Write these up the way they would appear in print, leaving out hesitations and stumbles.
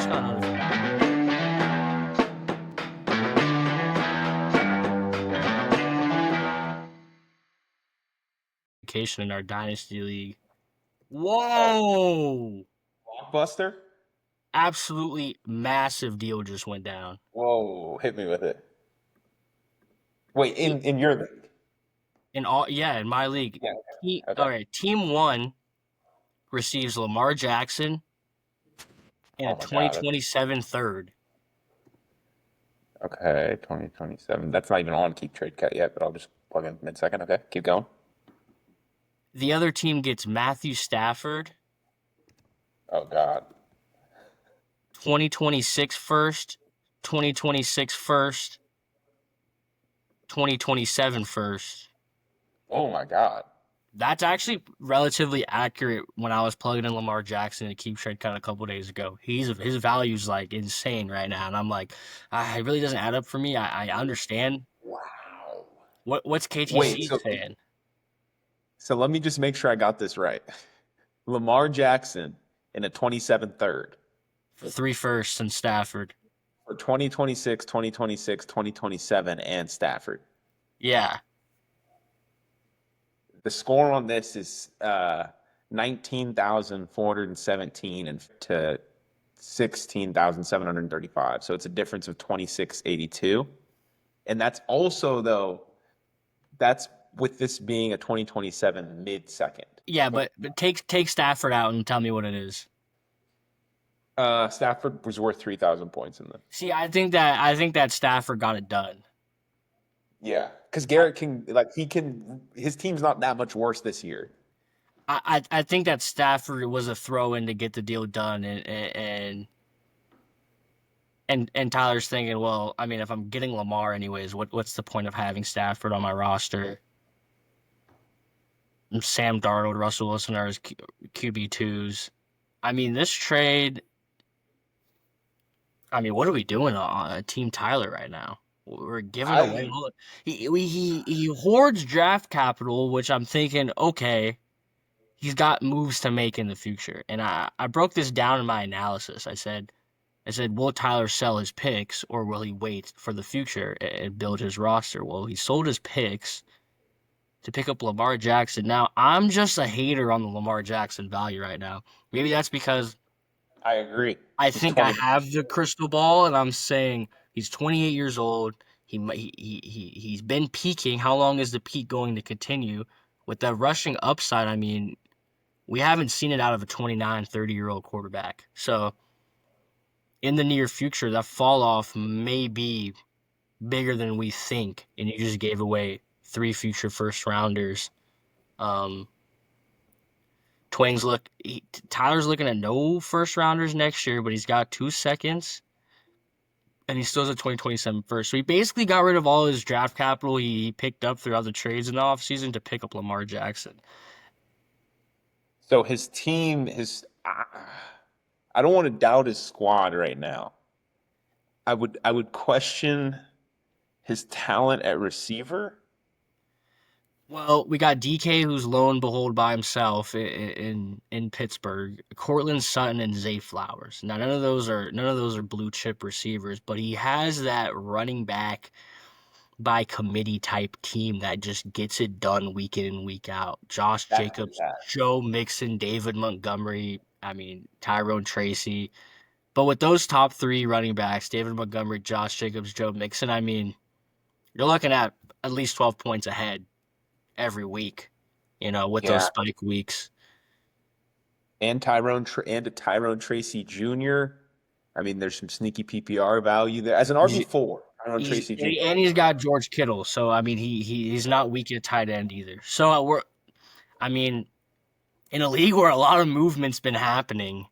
got notification in our Dynasty League. Whoa! Blockbuster? Absolutely massive deal just went down. Whoa, hit me with it. Wait, in your league? In my league. Yeah. Okay. All right, Team 1 receives Lamar Jackson and Oh a my God. 2027 third. Okay, 2027. That's not even on Keep Trade Cut yet, but I'll just plug in mid-second. Okay, keep going. The other team gets Matthew Stafford, Oh God. 2026 first, 2026 first, 2027 first. Oh my God. That's actually relatively accurate when I was plugging in Lamar Jackson to Keep Trade Cut a couple days ago. His value's like insane right now, and I'm like, it really doesn't add up for me. I understand. Wow. What's Wait, KTC saying? so let me just make sure I got this right. Lamar Jackson in a 27 third 3 firsts and Stafford. for 2026, 2026, 2027, and Stafford. Yeah. The score on this is 19,417 and to 16,735. So it's a difference of 2682. And that's also, though, that's with this being a 2027 mid-second. Yeah, but take Stafford out and tell me what it is. Stafford was worth 3,000 points in the. See, I think that Stafford got it done. Yeah, because Garrett his team's not that much worse this year. I think that Stafford was a throw-in to get the deal done, and Tyler's thinking, well, I mean, if I'm getting Lamar anyways, what's the point of having Stafford on my roster? Sam Darnold, Russell Wilson are his QB2s. I mean, this trade. I mean, what are we doing on Team Tyler right now? We're giving away all. He hoards draft capital, which I'm thinking, okay, he's got moves to make in the future. And I broke this down in my analysis. I said, will Tyler sell his picks or will he wait for the future and build his roster? Well, he sold his picks to pick up Lamar Jackson. Now, I'm just a hater on the Lamar Jackson value right now. Maybe that's because I agree. I He's think I 20. have the crystal ball, and I'm saying he's 28 years old. He's been peaking. How long is the peak going to continue? With that rushing upside, I mean, we haven't seen it out of a 29, 30-year-old quarterback. So in the near future, that fall off may be bigger than we think, and you just gave away 3 future first rounders. Tyler's looking at no first rounders next year, but he's got 2 seconds, and he still has a 2027 first. So he basically got rid of all his draft capital he picked up throughout the trades in the offseason to pick up Lamar Jackson. So his team, I don't want to doubt his squad right now. I would question his talent at receiver. Well, we got DK, who's lo and behold by himself in Pittsburgh. Cortland Sutton and Zay Flowers. Now, none of those are blue chip receivers, but he has that running back by committee type team that just gets it done week in and week out. Josh Jacobs, Joe Mixon, David Montgomery. I mean, Tyrone Tracy. But with those top 3 running backs, David Montgomery, Josh Jacobs, Joe Mixon, I mean, you're looking at least 12 points ahead every week, with those spike weeks. And Tyrone Tracy Jr. I mean, there's some sneaky PPR value there as an RB4. Tyrone Tracy Jr. And he's got George Kittle, so I mean, he's not weak at tight end either. So in a league where a lot of movement's been happening,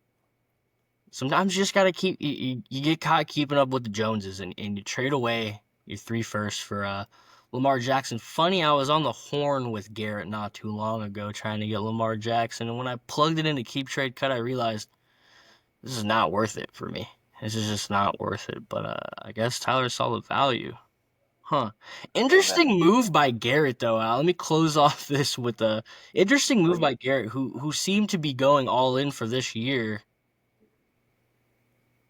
sometimes you just gotta you get caught keeping up with the Joneses, and you trade away your 3 firsts for Lamar Jackson. Funny, I was on the horn with Garrett not too long ago trying to get Lamar Jackson, and when I plugged it into Keep Trade Cut, I realized this is not worth it for me. This is just not worth it. But I guess Tyler saw the value. Huh. Interesting move by Garrett, though. Let me close off this with a interesting move by Garrett, who seemed to be going all in for this year.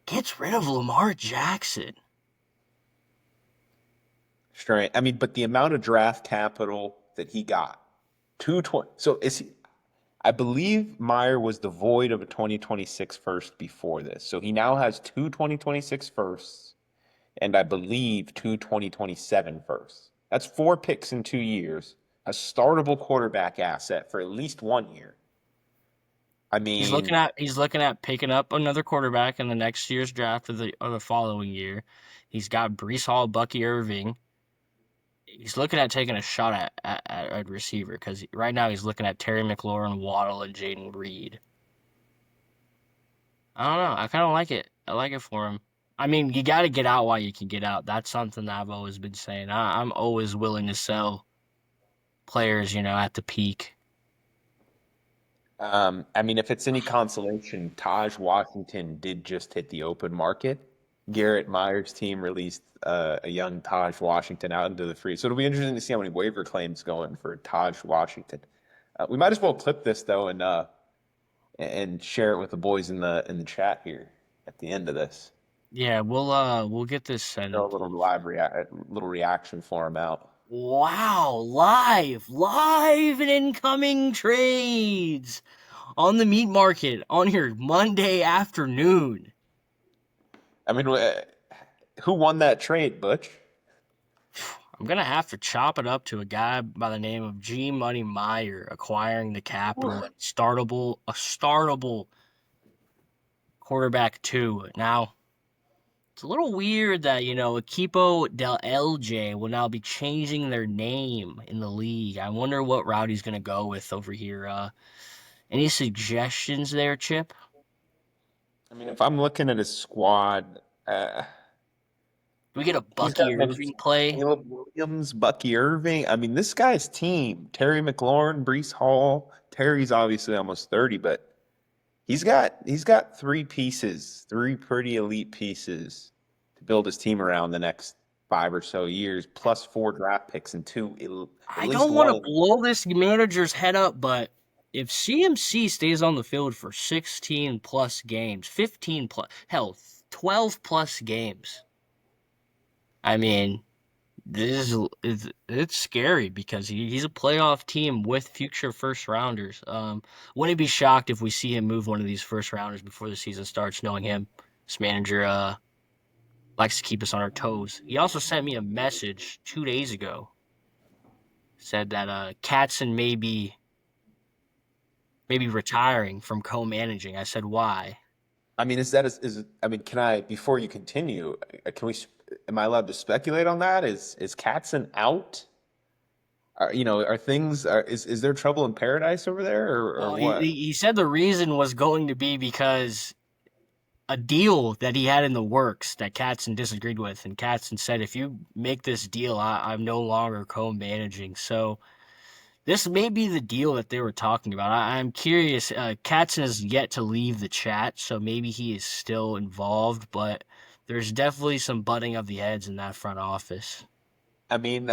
gets rid of Lamar Jackson. Strange. I mean, but the amount of draft capital that he got, 220. So is he? I believe Meyer was devoid of a 2026 first before this. So he now has two 2026 firsts, and I believe two 2027 firsts. That's 4 picks in 2 years. A startable quarterback asset for at least 1 year. I mean, He's looking at picking up another quarterback in the next year's draft of the following year. He's got Brees Hall, Bucky Irving. He's looking at taking a shot at receiver because right now he's looking at Terry McLaurin, Waddle, and Jaden Reed. I don't know. I kind of like it. I like it for him. I mean, you got to get out while you can get out. That's something that I've always been saying. I'm always willing to sell players, at the peak. I mean, if it's any consolation, Taj Washington did just hit the open market. Garrett Meyer's team released a young Taj Washington out into the free. So it'll be interesting to see how many waiver claims going for Taj Washington. We might as well clip this though and share it with the boys in the chat here at the end of this. Yeah, we'll get this Throw a sent. little little reaction for him out. Wow, live and incoming trades on the meat market on your Monday afternoon. I mean, who won that trade, Butch? I'm gonna have to chop it up to a guy by the name of G Money Meyer acquiring the capital and a startable quarterback too. Now, it's a little weird that, Equipo del LJ will now be changing their name in the league. I wonder what route he's gonna go with over here. Any suggestions there, Chip? I mean, if I'm looking at his squad, Do we get a he's Bucky got a mix. Irving play? Caleb Williams, Bucky Irving. I mean, this guy's team, Terry McLaurin, Brees Hall. Terry's obviously almost 30, but he's got three pieces, three pretty elite pieces to build his team around the next 5 or so years, plus 4 draft picks and at I least don't want to one. blow this manager's head up, but if CMC stays on the field for 16 plus games, 15 plus, hell, 12 plus games, I mean, it's scary because he's a playoff team with future first rounders. Wouldn't be shocked if we see him move one of these first rounders before the season starts, knowing him. This manager likes to keep us on our toes. He also sent me a message 2 days ago. Said that Katzen maybe retiring from co-managing. I said why. I mean, I mean, can I before you continue, can we? Am I allowed to speculate on that? Is Katzen out? Are things is there trouble in paradise over there or No, what? he said the reason was going to be because a deal that he had in the works that Katzen disagreed with, and Katzen said, if you make this deal, I'm no longer co-managing. So this may be the deal that they were talking about. I'm curious. Katzen has yet to leave the chat, so maybe he is still involved, but there's definitely some butting of the heads in that front office. I mean,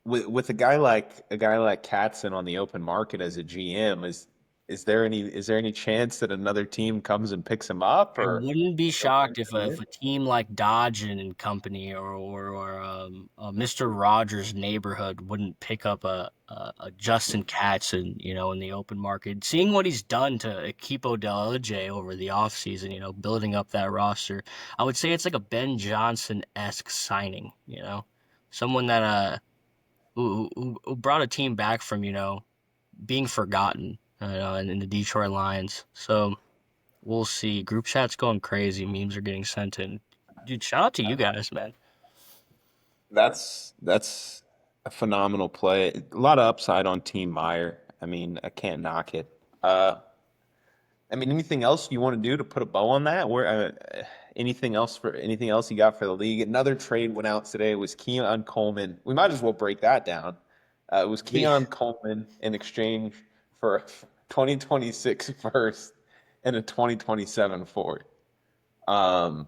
with a guy like Katzen on the open market as a GM, is there any chance that another team comes and picks him up I or wouldn't be they don't bring shocked if him if in? a team like Dodge and Company or Mr. Rogers' neighborhood wouldn't pick up a Justin Katz in the open market. Seeing what he's done to Equipo del J over the offseason, building up that roster, I would say it's like a Ben Johnson-esque signing. Someone that who brought a team back from being forgotten, in the Detroit Lions. So. We'll see. Group chat's going crazy. Memes are getting sent in. Dude, shout out to you guys, man. That's a phenomenal play. A lot of upside on Team Meyer. I mean, I can't knock it. I mean, anything else you want to do to put a bow on that? Anything else you got for the league? Another trade went out today. It was Keon Coleman. We might as well break that down. It was We Keon Coleman in exchange for a 2026 first and a 2027 fourth. Um,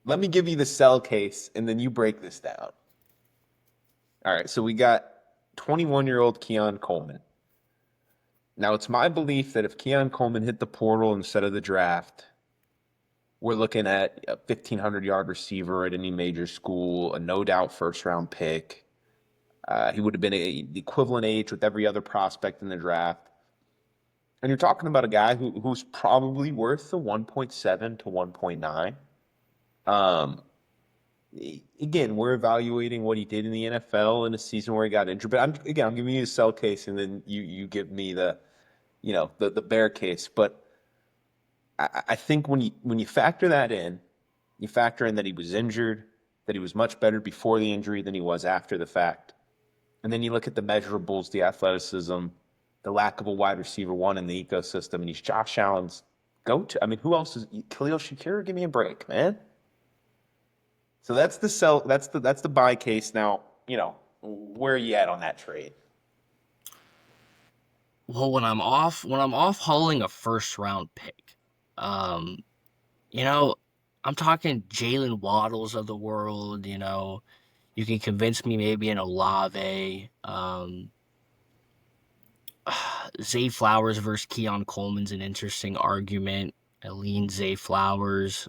Let me give you the sell case, and then you break this down. All right, so we got 21-year-old Keon Coleman. Now, it's my belief that if Keon Coleman hit the portal instead of the draft, we're looking at a 1,500-yard receiver at any major school, a no doubt first round pick. He would have been the equivalent age with every other prospect in the draft. And you're talking about a guy who's probably worth the 1.7 to 1.9. Um, Again, we're evaluating what he did in the NFL in a season where he got injured. But I'm giving you the sell case, and then you give me the bear case. But I think when you factor that in, you factor in that he was injured, that he was much better before the injury than he was after the fact. And then you look at the measurables, the athleticism, the lack of a wide receiver one in the ecosystem, and he's Josh Allen's go-to. I mean, who else is Khalil Shakir? Give me a break, man. So that's the sell. That's the buy case. Now, where are you at on that trade? Well, when I'm off hauling a first round pick, um, you know, I'm talking Jalen Waddles of the world. You can convince me maybe an Olave. Zay Flowers versus Keon Coleman's an interesting argument. I lean Zay Flowers.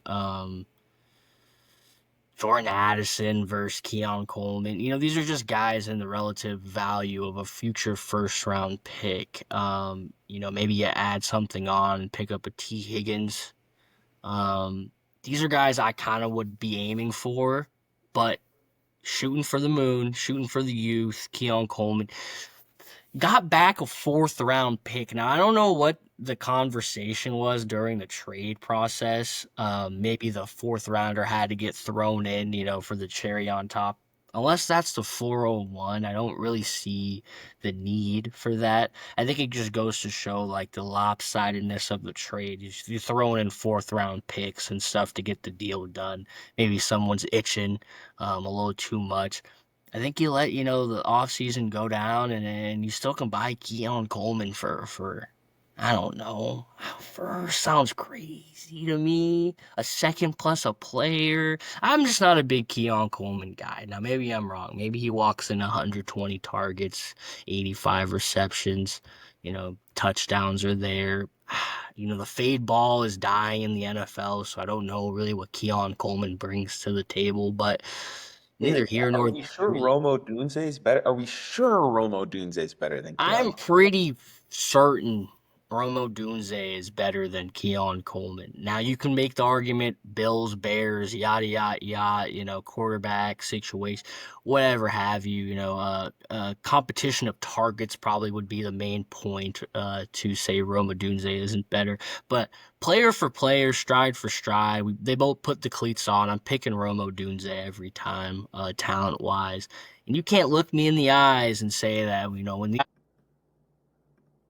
Jordan Addison versus Keon Coleman. These are just guys in the relative value of a future first round pick. Maybe you add something on and pick up a T. Higgins. These are guys I kind of would be aiming for, but shooting for the moon, shooting for the youth. Keon Coleman got back a fourth round pick. Now, I don't know what the conversation was during the trade process. Maybe the fourth rounder had to get thrown in, for the cherry on top. Unless that's the 401, I don't really see the need for that. I think it just goes to show like the lopsidedness of the trade. You're throwing in fourth round picks and stuff to get the deal done. Maybe someone's itching a little too much. I think you let the offseason go down, and you still can buy Keon Coleman for I don't know. First sounds crazy to me. A second plus a player. I'm just not a big Keon Coleman guy. Now maybe I'm wrong. Maybe he walks in 120 targets, 85 receptions. Touchdowns are there. The fade ball is dying in the NFL, so I don't know really what Keon Coleman brings to the table, but neither here Are nor we there. sure Romo Dunze is better? Are we sure Romo Dunze is better than I'm Keon? pretty certain Romo Dunze is better than Keon Coleman. Now you can make the argument Bills, Bears, yada yada yada, quarterback situation, whatever have you. Competition of targets probably would be the main point to say Romo Dunze isn't better. But player for player, stride for stride, they both put the cleats on. I'm picking Romo Dunze every time, talent wise. And you can't look me in the eyes and say that, when the